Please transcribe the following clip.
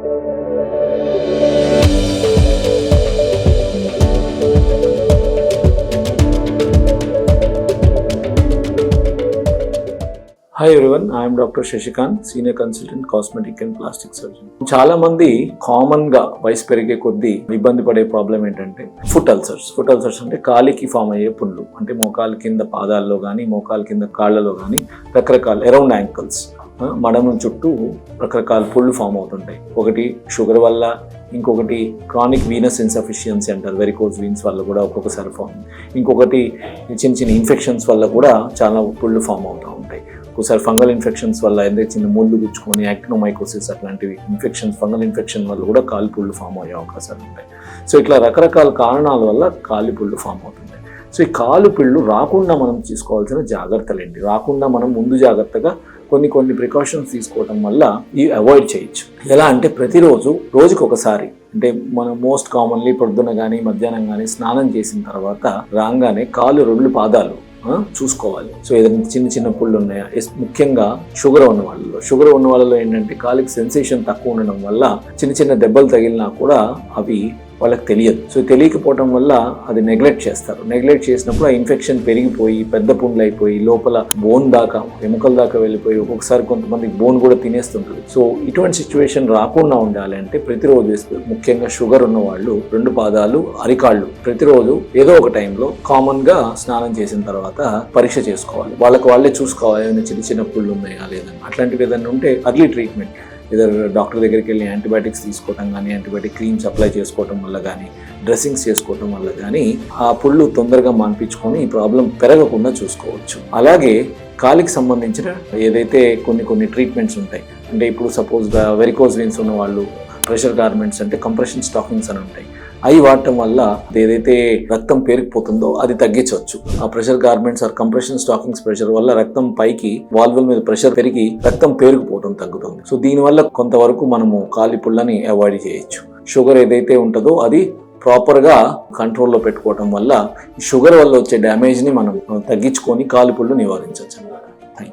Hi everyone, I am Dr. Shashikant, Senior Consultant, Cosmetic and Plastic Surgeon. చాలా మంది common గా వయసు పెరిగే కొద్దీ ఇబ్బంది పడే ప్రాబ్లం ఏంటంటే ఫుట్ అల్సర్స్. ఫుట్ అల్సర్స్ అంటే కాలికి ఫామ్ అయ్యే పుండ్లు, అంటే మోకాలు కింద పాదాల్లో కానీ మోకాలు కింద కాళ్ళలో కానీ రకరకాల అరౌండ్ యాంకిల్స్ మడమ చుట్టూ రకరకాల పుళ్ళు ఫామ్ అవుతుంటాయి. ఒకటి షుగర్ వల్ల, ఇంకొకటి క్రానిక్ వీనస్ ఇన్సఫిషియన్సీ అంటారు, వెరికోజ్ వీన్స్ వల్ల కూడా ఒక్కొక్కసారి ఫామ్, ఇంకొకటి చిన్న చిన్న ఇన్ఫెక్షన్స్ వల్ల కూడా చాలా పుళ్ళు ఫామ్ అవుతూ ఉంటాయి. ఒకసారి ఫంగల్ ఇన్ఫెక్షన్స్ వల్ల ఏదైతే చిన్న ముళ్ళు గుచ్చుకొని యాక్టినోమైకోసిస్ అట్లాంటివి ఇన్ఫెక్షన్స్, ఫంగల్ ఇన్ఫెక్షన్ వల్ల కూడా కాలి పుళ్ళు ఫామ్ అయ్యే అవకాశాలు ఉంటాయి. సో ఇట్లా రకరకాల కారణాల వల్ల కాలి పుళ్ళు ఫామ్ అవుతుంది. సో ఈ కాలు పిళ్ళు రాకుండా మనం తీసుకోవాల్సిన జాగ్రత్తలు ఏంటి, రాకుండా మనం ముందు జాగ్రత్తగా కొన్ని ప్రికాషన్స్ తీసుకోవడం వల్ల ఇవి అవాయిడ్ చేయొచ్చు. ఎలా అంటే రోజుకి ఒకసారి, అంటే మనం మోస్ట్ కామన్లీ పొద్దున కానీ మధ్యాహ్నం కానీ స్నానం చేసిన తర్వాత రాగానే కాలు 2 పాదాలు చూసుకోవాలి. సో ఏదైనా చిన్న చిన్న పుళ్ళు ఉన్నాయా, ముఖ్యంగా షుగర్ ఉన్న వాళ్ళలో ఏంటంటే కాలికి సెన్సేషన్ తక్కువ ఉండడం వల్ల చిన్న చిన్న దెబ్బలు తగిలినా కూడా అవి వాళ్ళకి తెలియదు. సో తెలియకపోవడం వల్ల అది నెగ్లెక్ట్ చేస్తారు. నెగ్లెక్ట్ చేసినప్పుడు ఆ ఇన్ఫెక్షన్ పెరిగిపోయి పెద్ద పుండ్లు అయిపోయి లోపల బోన్ దాకా, ఎముకల దాకా వెళ్ళిపోయి ఒక్కొక్కసారి కొంతమందికి బోన్ కూడా తినేస్తుంటుంది. సో ఇటువంటి సిచ్యువేషన్ రాకుండా ఉండాలి అంటే ప్రతిరోజు, ముఖ్యంగా షుగర్ ఉన్న వాళ్ళు 2 పాదాలు, అరికాళ్ళు ప్రతిరోజు ఏదో ఒక టైంలో కామన్ గా స్నానం చేసిన తర్వాత పరీక్ష చేసుకోవాలి. వాళ్ళే చూసుకోవాలి ఏమైనా చిన్న చిన్న పుళ్ళు ఉన్నాయా లేదని. అట్లాంటివి ఏదైనా ఉంటే అర్లీ ట్రీట్మెంట్, డాక్టర్ దగ్గరికి వెళ్ళి యాంటీబయాటిక్స్ తీసుకోవటం కానీ, యాంటీబయాటిక్ క్రీమ్స్ అప్లై చేసుకోవటం వల్ల కానీ, డ్రెస్సింగ్స్ చేసుకోవటం వల్ల కానీ ఆ పుళ్ళు తొందరగా మాన్పించుకొని ఈ ప్రాబ్లం పెరగకుండా చూసుకోవచ్చు. అలాగే కాలికి సంబంధించిన ఏదైతే కొన్ని ట్రీట్మెంట్స్ ఉంటాయి, అంటే ఇప్పుడు సపోజ్గా వెరికోజ్ వెయిన్స్ ఉన్న వాళ్ళు ప్రెషర్ గార్మెంట్స్ అంటే కంప్రెషన్ స్టాకింగ్స్ అని ఉంటాయి. అవి వాడటం వల్ల ఏదైతే రక్తం పేరుకుపోతుందో అది తగ్గించవచ్చు. ఆ pressure garments or compression stockings pressure వల్ల రక్తం పైకి వాల్వుల మీద ప్రెషర్ పెరిగి రక్తం పేరుకుపోవడం తగ్గుతుంది. సో దీనివల్ల కొంతవరకు మనము కాలి పుళ్ళని అవాయిడ్ చేయొచ్చు. షుగర్ ఏదైతే ఉంటుందో అది ప్రాపర్గా కంట్రోల్లో పెట్టుకోవడం వల్ల షుగర్ వల్ల వచ్చే డ్యామేజ్ని మనం తగ్గించుకొని కాలి పుళ్ళు నివారించవచ్చు. Thank you.